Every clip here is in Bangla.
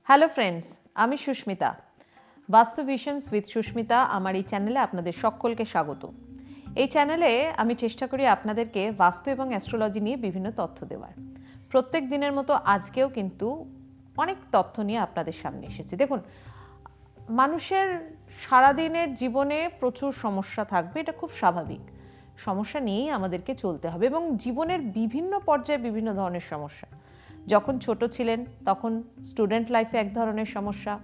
হ্যালো ফ্রেন্ডস, আমি সুস্মিতা। বাস্তু ভিশনস উইথ সুস্মিতা আমার এই চ্যানেলে আপনাদের সকলকে স্বাগত। এই চ্যানেলে আমি চেষ্টা করি আপনাদেরকে বাস্তু এবং অ্যাস্ট্রোলজি নিয়ে বিভিন্ন তথ্য দেওয়ার। প্রত্যেক দিনের মতো আজকেও কিন্তু অনেক তথ্য নিয়ে আপনাদের সামনে এসেছি। দেখুন, মানুষের সারাদিনের জীবনে প্রচুর সমস্যা থাকবে, এটা খুব স্বাভাবিক। সমস্যা নিয়েই আমাদেরকে চলতে হবে এবং জীবনের বিভিন্ন পর্যায়ে বিভিন্ন ধরনের সমস্যা। যখন ছোট ছিলেন তখন স্টুডেন্ট লাইফে এক ধরনের সমস্যা,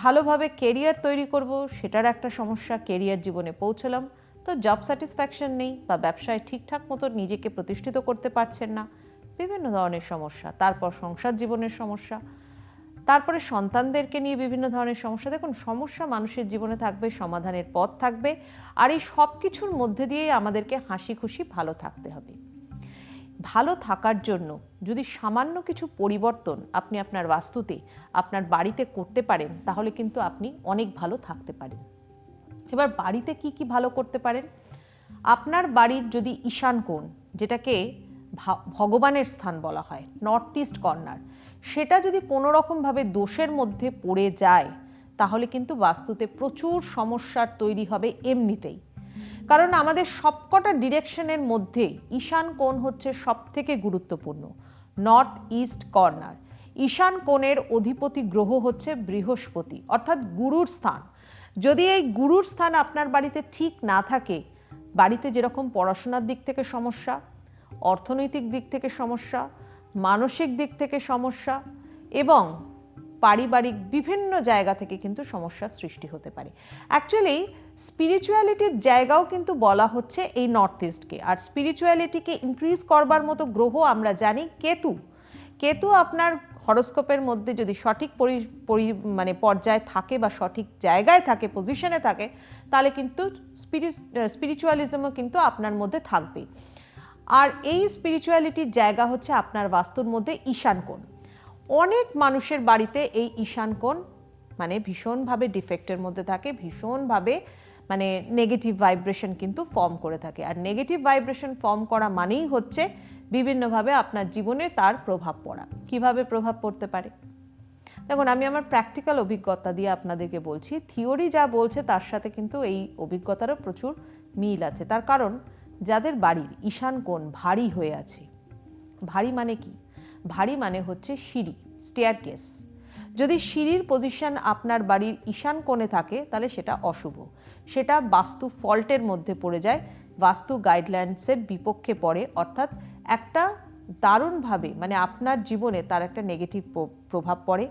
ভালোভাবে কেরিয়ার তৈরি করব সেটার একটা সমস্যা, কেরিয়ার জীবনে পৌঁছলাম তো জব স্যাটিসফ্যাকশন নেই বা ব্যবসায় ঠিকঠাক মতো নিজেকে প্রতিষ্ঠিত করতে পারছেন না, বিভিন্ন ধরনের সমস্যা। তারপর সংসার জীবনের সমস্যা, তারপরে সন্তানদেরকে নিয়ে বিভিন্ন ধরনের সমস্যা। দেখুন, সমস্যা মানুষের জীবনে থাকবে, সমাধানের পথ থাকবে, আর এই সব কিছুর মধ্যে দিয়েই আমাদেরকে হাসি খুশি ভালো থাকতে হবে। ভালো থাকার জন্য যদি সামান্য কিছু পরিবর্তন আপনি আপনার বাস্তুতে, আপনার বাড়িতে করতে পারেন, তাহলে কিন্তু আপনি অনেক ভালো থাকতে পারেন। এবার বাড়িতে কি কি ভালো করতে পারেন? আপনার বাড়ির যদি ঈশান কোণ, যেটাকে ভগবানের স্থান বলা হয়, নর্থ ইস্ট কর্নার, সেটা যদি কোনো রকমভাবে দোষের মধ্যে পড়ে যায়, তাহলে কিন্তু বাস্তুতে প্রচুর সমস্যার তৈরি হবে এমনিতেই। কারণ আমাদের সবকটা ডিরেকশনের মধ্যে ঈশান কোণ হচ্ছে সবথেকে গুরুত্বপূর্ণ, নর্থ ইস্ট কর্নার। ঈশান কোণের অধিপতি গ্রহ হচ্ছে বৃহস্পতি, অর্থাৎ গুরুর স্থান। যদি এই গুরুর স্থান আপনার বাড়িতে ঠিক না থাকে, বাড়িতে যেরকম পড়াশোনার দিক থেকে সমস্যা, অর্থনৈতিক দিক থেকে সমস্যা, মানসিক দিক থেকে সমস্যা এবং পারিবারিক বিভিন্ন জায়গা থেকে কিন্তু সমস্যার সৃষ্টি হতে পারে। অ্যাকচুয়ালি স্পিরিচুয়ালিটির জায়গাও কিন্তু বলা হচ্ছে এই নর্থ ইস্টকে। আর স্পিরিচুয়ালিটিকে ইনক্রিজ করবার মতো গ্রহ আমরা জানি কেতু। কেতু আপনার হরোস্কোপের মধ্যে যদি সঠিক পর্যায়ে থাকে বা সঠিক জায়গায় থাকে, পজিশনে থাকে, তাহলে কিন্তু স্পিরিচুয়ালিজমও কিন্তু আপনার মধ্যে থাকবে। আর এই স্পিরিচুয়ালিটির জায়গা হচ্ছে আপনার বাস্তুর মধ্যে ঈশান কোণ। অনেক মানুষের বাড়িতে এই ঈশান কোণ ভীষণভাবে ডিফেক্টের মধ্যে থাকে, ভীষণভাবে নেগেটিভ ভাইব্রেশন কিন্তু ফর্ম করে থাকে। আর নেগেটিভ ভাইব্রেশন ফর্ম করা মানেই হচ্ছে বিভিন্নভাবে আপনার জীবনে তার প্রভাব পড়া। কিভাবে প্রভাব পড়তে পারে? দেখুন, আমি আমার প্র্যাকটিক্যাল অভিজ্ঞতা দিয়ে আপনাদেরকে বলছি। থিওরি যা বলছে তার সাথে কিন্তু এই অভিজ্ঞতারও প্রচুর মিল আছে। তার কারণ, যাদের বাড়ির ঈশান কোণ ভারী হয়ে আছে, ভারী মানে কি? ভারী মানে হচ্ছে সিঁড়ি, স্টেয়ারকেস। যদি সিঁড়ির পজিশন আপনার বাড়ির ঈশান কোণে থাকে, তাহলে সেটা অশুভ, সেটা বাস্তু ফল্টের মধ্যে পড়ে যায়, বাস্তু গাইডলাইন্সের বিপক্ষে পড়ে, অর্থাৎ একটা দারুণভাবে আপনার জীবনে তার একটা নেগেটিভ প্রভাব পড়ে।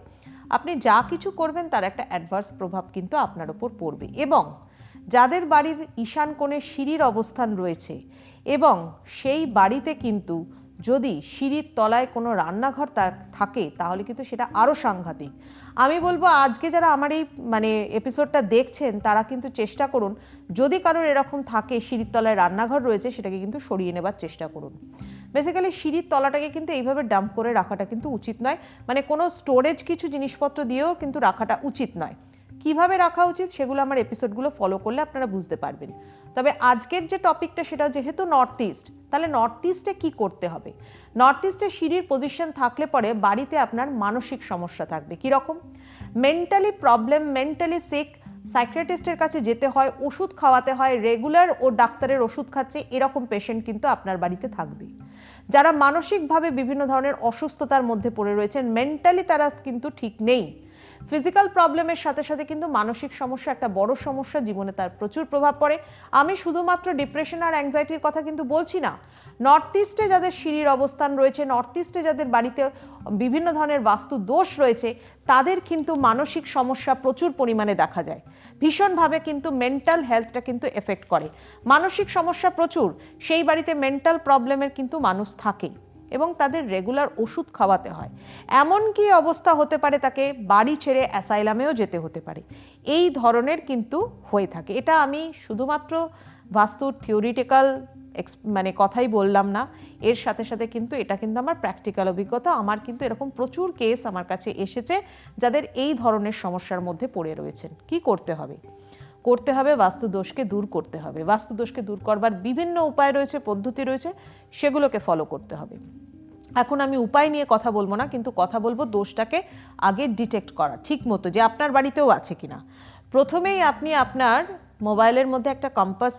আপনি যা কিছু করবেন তার একটা অ্যাডভার্স প্রভাব কিন্তু আপনার ওপর পড়বে। এবং যাদের বাড়ির ঈশান কোণে সিঁড়ির অবস্থান রয়েছে এবং সেই বাড়িতে কিন্তু যদি সিঁড়ির তলায় কোনো রান্নাঘর থাকে, তাহলে কিন্তু সেটা আরও সাংঘাতিক। আমি বলবো, আজকে যারা আমার এই এপিসোডটা দেখছেন, তারা কিন্তু চেষ্টা করুন, যদি কারোর এরকম থাকে সিঁড়ির তলায় রান্নাঘর রয়েছে, সেটাকে কিন্তু সরিয়ে নেবার চেষ্টা করুন। বেসিক্যালি সিঁড়ির তলাটাকে কিন্তু এইভাবে ডাম্প করে রাখাটা কিন্তু উচিত নয়, কোনো স্টোরেজ কিছু জিনিসপত্র দিয়েও কিন্তু রাখাটা উচিত নয়। কিভাবে রাখা উচিত সেগুলো আমার এপিসোডগুলো ফলো করলে আপনারা বুঝতে পারবেন। তবে আজকের যে টপিকটা, সেটা যেহেতু নর্থ ইস্ট, তাহলে নর্থ ইস্টে কী করতে হবে? নর্থ ইস্টে সিঁড়ির পজিশন থাকলে পরে বাড়িতে আপনার মানসিক সমস্যা থাকবে। কীরকম? মেন্টালি প্রবলেম, মেন্টালি সিক, সাইকিয়াট্রিস্টের কাছে যেতে হয়, ওষুধ খাওয়াতে হয়, রেগুলার ও ডাক্তারের ওষুধ খাচ্ছে, এরকম পেশেন্ট কিন্তু আপনার বাড়িতে থাকবে। যারা মানসিকভাবে বিভিন্ন ধরনের অসুস্থতার মধ্যে পড়ে রয়েছেন, মেন্টালি তারা কিন্তু ঠিক নেই, ফিজিক্যাল প্রবলেমের সাথে সাথে কিন্তু মানসিক সমস্যা একটা বড় সমস্যা, জীবনে তার প্রচুর প্রভাব পড়ে। আমি শুধুমাত্র ডিপ্রেশন আর অ্যাংজাইটির কথা কিন্তু বলছি না। নর্থ ইস্টে যাদের সিঁড়ির অবস্থান রয়েছে, নর্থ ইস্টে যাদের বাড়িতে বিভিন্ন ধরনের বাস্তু দোষ রয়েছে, তাদের কিন্তু মানসিক সমস্যা প্রচুর পরিমাণে দেখা যায়। ভীষণভাবে কিন্তু মেন্টাল হেলথটা কিন্তু এফেক্ট করে, মানসিক সমস্যা প্রচুর। সেই বাড়িতে মেন্টাল প্রবলেমের কিন্তু মানুষ থাকে এবং তাদের রেগুলার ওষুধ খাওয়াতে হয়। এমন কি অবস্থা হতে পারে, তাকে বাড়ি ছেড়ে অ্যাসাইলামেও যেতে হতে পারে। এই ধরনের কিন্তু হয়ে থাকে। এটা আমি শুধুমাত্র বাস্তুর থিওরিটিক্যাল কথাই বললাম না, এর সাথে সাথে কিন্তু এটা কিন্তু আমার প্র্যাকটিক্যাল অভিজ্ঞতা। আমার কিন্তু এরকম প্রচুর কেস আমার কাছে এসেছে যাদের এই ধরনের সমস্যার মধ্যে পড়ে রয়েছেন। কি করতে হবে? করতে হবে বাস্তু দোষকে দূর করতে হবে। বাস্তু দোষকে দূর করবার বিভিন্ন উপায় রয়েছে, পদ্ধতি রয়েছে, সেগুলোকে ফলো করতে হবে। এখন আমি উপায় নিয়ে কথা বলবো না, কিন্তু কথা বলবো দোষটাকে আগে ডিটেক্ট করা ঠিক মতো, যে আপনার বাড়িতেও আছে কিনা। প্রথমেই আপনি আপনার মোবাইলের মধ্যে একটা কম্পাস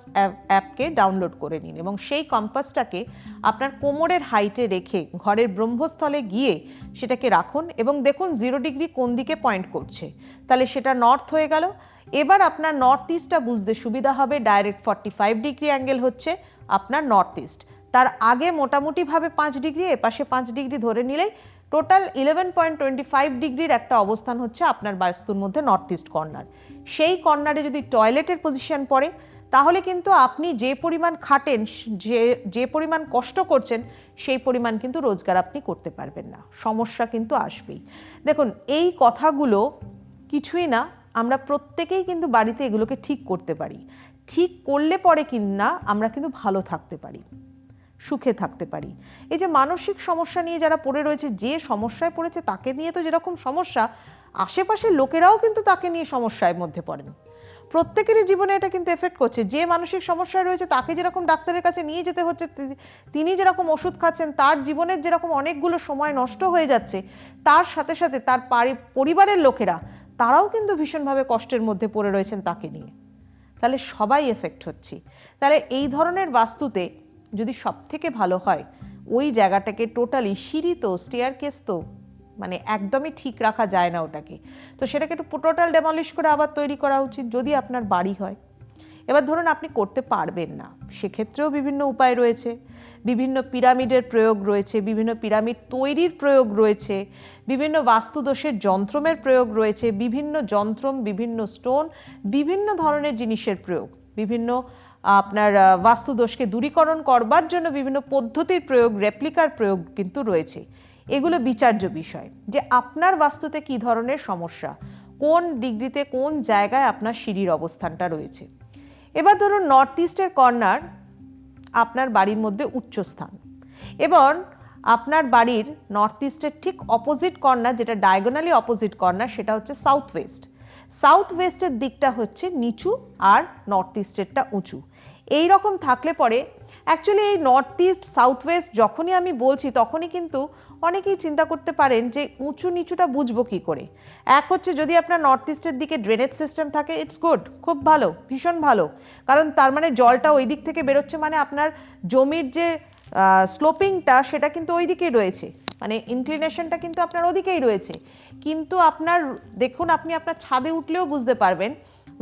অ্যাপকে ডাউনলোড করে নিন এবং সেই কম্পাসটাকে আপনার কোমরের হাইটে রেখে ঘরের ব্রহ্মস্থলে গিয়ে সেটাকে রাখুন এবং দেখুন 0 ডিগ্রি কোন দিকে পয়েন্ট করছে। তাহলে সেটা নর্থ হয়ে গেল। এবার আপনার নর্থ ইস্টটা বুঝতে সুবিধা হবে। ডাইরেক্ট 45 ডিগ্রি অ্যাঙ্গেল হচ্ছে আপনার নর্থ ইস্ট। তার আগে মোটামুটিভাবে 5 ডিগ্রি, এপাশে 5 ডিগ্রি ধরে নিলেই টোটাল 11.25 ডিগ্রির একটা অবস্থান হচ্ছে আপনার বাস্তুর মধ্যে নর্থ ইস্ট কর্নার। সেই কর্নারে যদি টয়লেটের পজিশন পড়ে, তাহলে কিন্তু আপনি যে পরিমাণ খাটেন, যে পরিমাণ কষ্ট করছেন, সেই পরিমাণ কিন্তু রোজগার আপনি করতে পারবেন না, সমস্যা কিন্তু আসবেই। দেখুন, এই কথাগুলো কিছুই না, আমরা প্রত্যেকেই কিন্তু বাড়িতে এগুলোকে ঠিক করতে পারি। ঠিক করলে পরে কিনা আমরা কিন্তু ভালো থাকতে পারি, সুখে থাকতে পারি। এই যে মানসিক সমস্যা নিয়ে যারা পড়ে রয়েছে, যে সমস্যায় পড়েছে তাকে নিয়ে তো যেরকম সমস্যা, আশেপাশের লোকেরাও কিন্তু তাকে নিয়ে সমস্যার মধ্যে পড়েন। প্রত্যেকেরই জীবনে এটা কিন্তু এফেক্ট করছে। যে মানসিক সমস্যায় রয়েছে তাকে যেরকম ডাক্তারের কাছে নিয়ে যেতে হচ্ছে, তিনি যেরকম ওষুধ খাচ্ছেন, তার জীবনের যেরকম অনেকগুলো সময় নষ্ট হয়ে যাচ্ছে, তার সাথে সাথে তার পরিবারের লোকেরা তারাও কিন্তু ভীষণভাবে কষ্টের মধ্যে পড়ে রয়েছেন তাকে নিয়ে। তাহলে সবাই এফেক্ট হচ্ছে। তাহলে এই ধরনের বাস্তুতে যদি সব থেকে ভালো হয়, ওই জায়গাটাকে টোটালি, সিঁড়ি তো, স্টেয়ার কেস তো মানে একদমই ঠিক রাখা যায় না ওটাকে, তো সেটাকে একটু টোটাল ডেমলিশ করে আবার তৈরি করা উচিত যদি আপনার বাড়ি হয়। এবার ধরুন আপনি করতে পারবেন না, সেক্ষেত্রেও বিভিন্ন উপায় রয়েছে। বিভিন্ন পিরামিডের প্রয়োগ রয়েছে, বিভিন্ন পিরামিড তৈরির প্রয়োগ রয়েছে, বিভিন্ন বাস্তুদোষের যন্ত্রমের প্রয়োগ রয়েছে, বিভিন্ন যন্ত্রম, বিভিন্ন স্টোন, বিভিন্ন ধরনের জিনিসের প্রয়োগ, বিভিন্ন আপনার বাস্তুদোষকে দূরীকরণ করবার জন্য বিভিন্ন পদ্ধতির প্রয়োগ, রেপ্লিকার প্রয়োগ কিন্তু রয়েছে। এগুলো বিচার্য বিষয় যে আপনার বাস্তুতে কি ধরনের সমস্যা, কোন ডিগ্রিতে কোন জায়গায় আপনার সিঁড়ির অবস্থানটা রয়েছে। এবার ধরুন নর্থ ইস্টের কর্নার আপনার বাড়ির মধ্যে উচ্চস্থান, এবং আপনার বাড়ির নর্থ ইস্টের ঠিক অপোজিট কর্নার, যেটা ডায়াগোনালি অপোজিট কর্নার, সেটা হচ্ছে সাউথ ওয়েস্ট। সাউথ ওয়েস্টের দিকটা হচ্ছে নিচু আর নর্থ ইস্টেরটা উঁচু। এই রকম থাকলে পরে অ্যাকচুয়ালি এই নর্থ ইস্ট সাউথ ওয়েস্ট যখনই আমি বলছি, তখনই কিন্তু অনেকেই চিন্তা করতে পারেন যে উঁচু নিচুটা বুঝবো কী করে। এক হচ্ছে, যদি আপনার নর্থ ইস্টের দিকে ড্রেনেজ সিস্টেম থাকে, ইটস গুড, খুব ভালো, ভীষণ ভালো, কারণ তার মানে জলটা ওই দিক থেকে বেরোচ্ছে, মানে আপনার জমির যে স্লোপিংটা সেটা কিন্তু ওই দিকেই রয়েছে, মানে ইনক্লিনেশনটা কিন্তু আপনার ওদিকেই রয়েছে। কিন্তু আপনার দেখুন, আপনি আপনার ছাদে উঠলেও বুঝতে পারবেন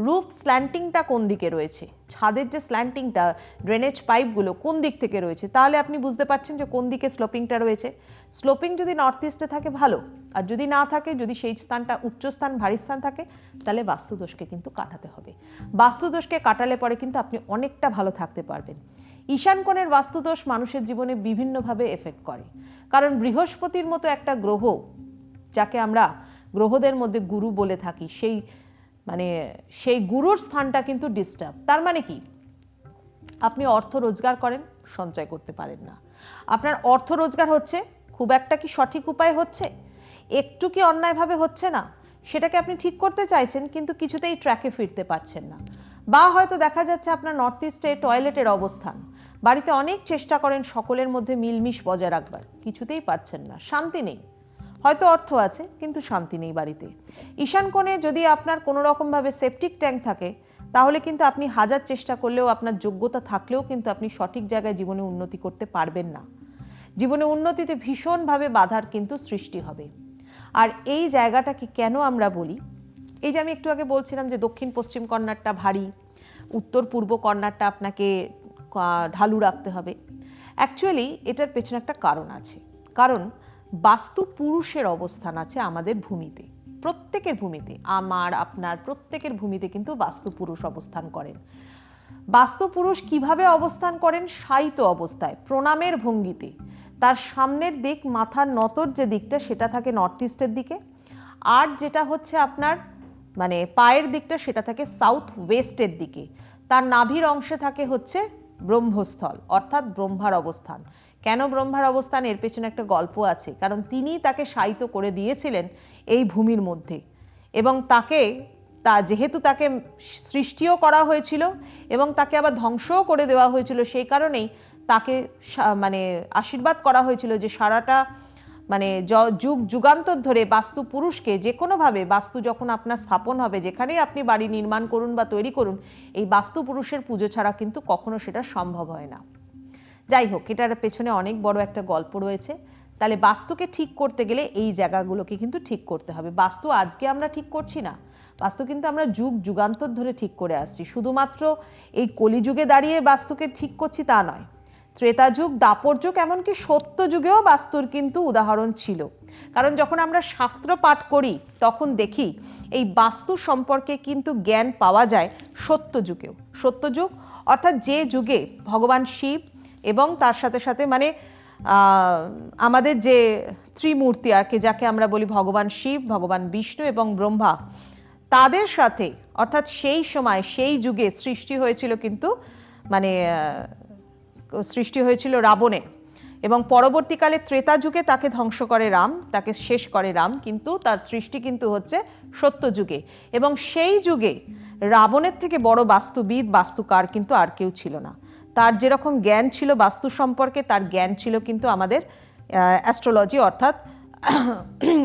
রুফ স্ল্যান্টিংটা কোন দিকে রয়েছে, ছাদের যে স্ল্যান্টিংটা, ড্রেনেজ পাইপগুলো কোন দিক থেকে রয়েছে, তাহলে আপনি বুঝতে পারছেন যে কোন দিকে স্লোপিংটা রয়েছে। স্লোপিং যদি নর্থ ইস্টে থাকে ভালো, আর যদি না থাকে, যদি সেই স্থানটা উচ্চস্থান, ভারী স্থান থাকে, তাহলে বাস্তুদোষকে কিন্তু কাটাতে হবে। বাস্তুদোষকে কাটালে পরে কিন্তু আপনি অনেকটা ভালো থাকতে পারবেন। ঈশান কোণের বাস্তুদোষ মানুষের জীবনে বিভিন্নভাবে এফেক্ট করে, কারণ বৃহস্পতির মতো একটা গ্রহ, যাকে আমরা গ্রহদের মধ্যে গুরু বলে থাকি, সেই গুরুর স্থানটা কিন্তু ডিস্টার্ব। তার মানে কি, আপনি অর্থ রোজগার করেন, সঞ্চয় করতে পারেন না। আপনার অর্থ রোজগার হচ্ছে, খুব একটা কি সঠিক উপায় হচ্ছে, একটু কি অন্যায়ভাবে হচ্ছে না, সেটাকে আপনি ঠিক করতে চাইছেন, কিন্তু কিছুতেই ট্র্যাকে ফিরতে পারছেন না। বা হয়তো দেখা যাচ্ছে আপনার নর্থ ইস্টে টয়লেটের অবস্থান, বাড়িতে অনেক চেষ্টা করেন সকলের মধ্যে মিলমিশ বজায় রাখবার, কিছুতেই পারছেন না, শান্তি নেই। হয়তো অর্থ আছে কিন্তু শান্তি নেই বাড়িতে। ঈশান কোণে যদি আপনার কোনো রকমভাবে সেপটিক ট্যাঙ্ক থাকে, তাহলে কিন্তু আপনি হাজার চেষ্টা করলেও, আপনার যোগ্যতা থাকলেও কিন্তু আপনি সঠিক জায়গায় জীবনে উন্নতি করতে পারবেন না। জীবনে উন্নতিতে ভীষণভাবে বাধার কিন্তু সৃষ্টি হবে। আর এই জায়গাটাকে কেন আমরা বলি, এই যে আমি একটু আগে বলছিলাম যে দক্ষিণ পশ্চিম কর্নারটা ভারী, উত্তর পূর্ব কর্নারটা আপনাকে ঢালু রাখতে হবে। অ্যাকচুয়ালি এটার পেছনে একটা কারণ আছে, কারণ বাস্তু পুরুষের অবস্থান আছে আমাদের ভূমিতে, প্রত্যেকের ভূমিতে, আমার আপনার প্রত্যেকের ভূমিতে কিন্তু বাস্তু পুরুষ অবস্থান করেন। বাস্তু পুরুষ কিভাবে অবস্থান করেন? শায়িত অবস্থায়, প্রণামের ভঙ্গিতে। তার সামনের দিক, মাথার নতর যে দিকটা, সেটা থাকে নর্থ ইস্টের দিকে, আর যেটা হচ্ছে আপনার মানে পায়ের দিকটা, সেটা থাকে সাউথ ওয়েস্টের দিকে। তার নাভির অংশে থাকে হচ্ছে ব্রহ্মস্থল, অর্থাৎ ব্রহ্মার অবস্থান। কেন ব্রহ্মার অবস্থান? এর পেছনে একটা গল্প আছে, কারণ তিনিই তাকে শায়িত করে দিয়েছিলেন এই ভূমির মধ্যে, এবং যেহেতু তাকে সৃষ্টিও করা হয়েছিল এবং তাকে আবার ধ্বংসও করে দেওয়া হয়েছিল, সেই কারণেই তাকে মানে আশীর্বাদ করা হয়েছিল যে সারাটা মানে যুগ যুগান্তর ধরে বাস্তু পুরুষকে যে কোনোভাবে বাস্তু যখন আপনার স্থাপন হবে, যেখানেই আপনি বাড়ি নির্মাণ করুন বা তৈরি করুন, এই বাস্তু পুরুষের পুজো ছাড়া কিন্তু কখনো সেটা সম্ভব হয় না। যাই হোক, এটার পেছনে অনেক বড় একটা গল্প রয়েছে। তাহলে বাস্তুকে ঠিক করতে গেলে এই জায়গাগুলোকে কিন্তু ঠিক করতে হবে। বাস্তু আজকে আমরা ঠিক করছি না, বাস্তু কিন্তু আমরা যুগ যুগান্তর ধরে ঠিক করে আসছি। শুধুমাত্র এই কলিযুগে দাঁড়িয়ে বাস্তুকে ঠিক করছি তা নয়, ত্রেতা যুগ, দাপর যুগ, এমনকি সত্য যুগেও বাস্তুর কিন্তু উদাহরণ ছিল। কারণ যখন আমরা শাস্ত্র পাঠ করি তখন দেখি এই বাস্তু সম্পর্কে কিন্তু জ্ঞান পাওয়া যায় সত্য যুগেও। সত্য যুগ অর্থাৎ যে যুগে ভগবান শিব এবং তার সাথে সাথে মানে আমাদের যে ত্রিমূর্তি আর কি, যাকে আমরা বলি ভগবান শিব, ভগবান বিষ্ণু এবং ব্রহ্মা, তাদের সাথে অর্থাৎ সেই সময় সেই যুগে সৃষ্টি হয়েছিল কিন্তু মানে সৃষ্টি হয়েছিল রাবণের, এবং পরবর্তীকালে ত্রেতা যুগে তাকে ধ্বংস করে রাম, তাকে শেষ করে রাম, কিন্তু তার সৃষ্টি কিন্তু হচ্ছে সত্য যুগে। এবং সেই যুগে রাবণের থেকে বড় বাস্তুবিদ, বাস্তুকার কিন্তু আর কেউ ছিল না। তার যেরকম জ্ঞান ছিল বাস্তু সম্পর্কে, তার জ্ঞান ছিল কিন্তু আমাদের অ্যাস্ট্রোলজি, অর্থাৎ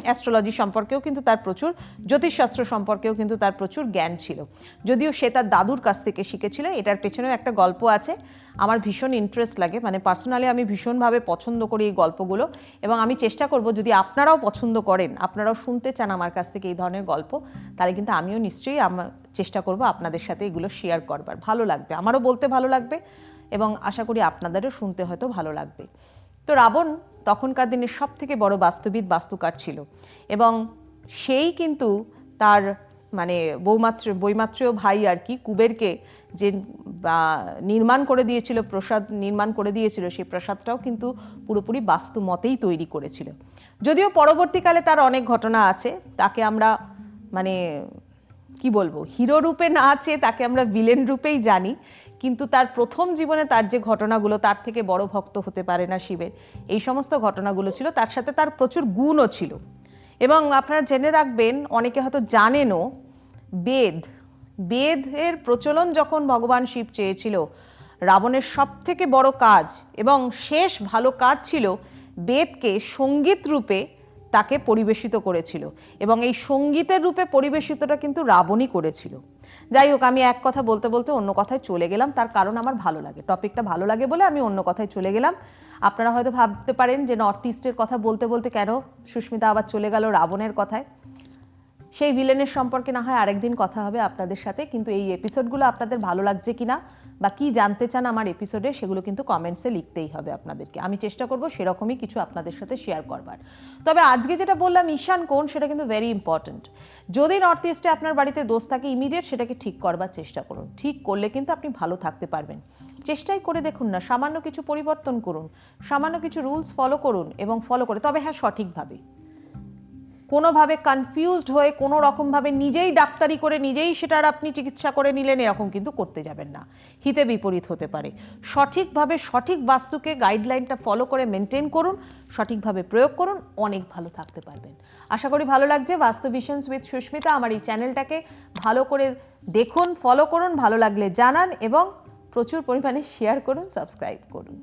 অ্যাস্ট্রোলজি সম্পর্কেও কিন্তু তার প্রচুর, জ্যোতিষশাস্ত্র সম্পর্কেও কিন্তু তার প্রচুর জ্ঞান ছিল, যদিও সে তার দাদুর কাছ থেকে শিখেছিল। এটার পেছনেও একটা গল্প আছে, আমার ভীষণ ইন্টারেস্ট লাগে, মানে পার্সোনালি আমি ভীষণভাবে পছন্দ করি এই গল্পগুলো, এবং আমি চেষ্টা করব যদি আপনারাও পছন্দ করেন, আপনারাও শুনতে চান আমার কাছ থেকে এই ধরনের গল্প, তাহলে কিন্তু আমিও নিশ্চয়ই চেষ্টা করব আপনাদের সাথে এগুলো শেয়ার করবার। ভালো লাগবে, আমারও বলতে ভালো লাগবে, এবং আশা করি আপনাদেরও শুনতে হয়তো ভালো লাগবে। তো রাবণ তখনকার দিনের সব থেকে বড় বাস্তুবিদ, বাস্তুকার ছিল, এবং সেই কিন্তু তার মানে বৈমাত্রেয় ভাই আর কি কুবেরকে যে নির্মাণ করে দিয়েছিল, প্রসাদ নির্মাণ করে দিয়েছিল, সেই প্রসাদটাও কিন্তু পুরোপুরি বাস্তু মতেই তৈরি করেছিল। যদিও পরবর্তীকালে তার অনেক ঘটনা আছে, তাকে আমরা মানে কি বলবো, হিরো রূপে না আছে, তাকে আমরা ভিলেন রূপেই জানি, কিন্তু তার প্রথম জীবনে তার যে ঘটনাগুলো, তার থেকে বড় ভক্ত হতে পারে না শিবের, এই সমস্ত ঘটনাগুলো ছিল। তার সাথে তার প্রচুর গুণও ছিল। এবং আপনারা জেনে রাখবেন, অনেকে হয়তো জানেনও, বেদের প্রচলন যখন ভগবান শিব চেয়েছিল, রাবণের সব থেকে বড় কাজ এবং শেষ ভালো কাজ ছিল বেদকে সঙ্গীত রূপে তাকে পরিবেশিত করেছিল, এবং এই সঙ্গীতের রূপে পরিবেশিতটা কিন্তু রাবণই করেছিল। যাই হোক, আমি এক কথা বলতে বলতে অন্য কথায় চলে গেলাম, তার কারণ আমার ভালো লাগে, টপিকটা ভালো লাগে বলে আমি অন্য কথায় চলে গেলাম। আপনারা হয়তো ভাবতে পারেন যে নর্থ ইস্টের কথা বলতে বলতে কেন সুস্মিতা আবার চলে গেল রাবণের কথায়। সেই ভিলেনের সম্পর্কে না হয় আরেকদিন কথা হবে আপনাদের সাথে, কিন্তু এই এপিসোডগুলো আপনাদের ভালো লাগছে কিনা বা কি জানতে চান আমার এপিসোডে, সেগুলো কিন্তু কমেন্টসে লিখতেই হবে আপনাদেরকে। আমি চেষ্টা করব সেরকমই কিছু আপনাদের সাথে শেয়ার করবার। তবে আজকে যেটা বললাম ঈশান কোণ, সেটা কিন্তু ভেরি ইম্পর্টেন্ট। যদি নর্থ ইস্টে আপনার বাড়িতে দোষ থাকে, ইমিডিয়েট সেটাকে ঠিক করবার চেষ্টা করুন। ঠিক করলে কিন্তু আপনি ভালো থাকতে পারবেন। চেষ্টাই করে দেখুন না, সামান্য কিছু পরিবর্তন করুন, সামান্য কিছু রুলস ফলো করুন, এবং ফলো করে, তবে হ্যাঁ সঠিকভাবে, কোনোভাবে কনফিউজড হয়ে কোনো রকমভাবে নিজেই ডাক্তারি করে নিজেই সেটার আপনি চিকিৎসা করে নিলেন, এরকম কিন্তু করতে যাবেন না, হিতে বিপরীত হতে পারে। সঠিকভাবে সঠিক বাস্তুকে গাইডলাইনটা ফলো করে মেনটেন করুন, সঠিকভাবে প্রয়োগ করুন, অনেক ভালো থাকতে পারবেন। আশা করি ভালো লাগছে বাস্তু ভিশনস উইথ সুস্মিতা। আমার এই চ্যানেলটাকে ভালো করে দেখুন, ফলো করুন, ভালো লাগলে জানান, এবং প্রচুর পরিমাণে শেয়ার করুন, সাবস্ক্রাইব করুন।